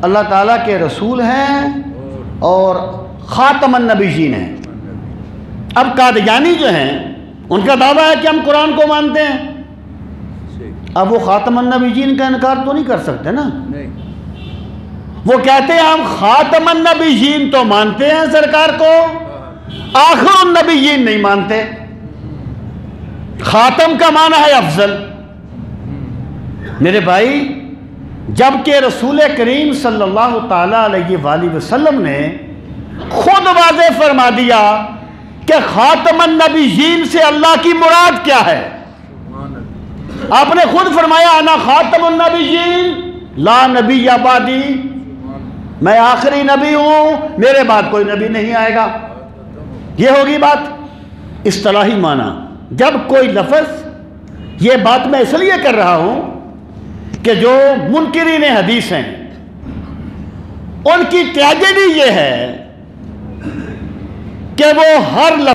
اللہ تعالیٰ کے رسول ہیں اور خاتم النبیین ہیں۔ اب قادیانی جو ہیں ان کا دعویٰ ہے کہ ہم قرآن کو مانتے ہیں، اب وہ خاتم النبیین کا انکار تو نہیں کر سکتے نا۔ وہ کہتے ہیں ہم خاتم النبیین تو مانتے ہیں سرکار کو، آخر النبیین نہیں مانتے۔ خاتم کا معنی ہے افضل۔ میرے بھائی، جبکہ رسول کریم صلی اللہ تعالیٰ علیہ وآلہ وسلم نے خود واضح فرما دیا کہ خاتم النبیین سے اللہ کی مراد کیا ہے۔ آپ نے خود فرمایا انا خاتم النبیین لا نبی بعدی، میں آخری نبی ہوں، میرے بعد کوئی نبی نہیں آئے گا۔ یہ ہوگی بات اصطلاحی معنی۔ جب کوئی لفظ، یہ بات میں اس لیے کر رہا ہوں کہ جو منکرین حدیث ہیں ان کی ٹریجڈی یہ ہے کہ وہ ہر لفظ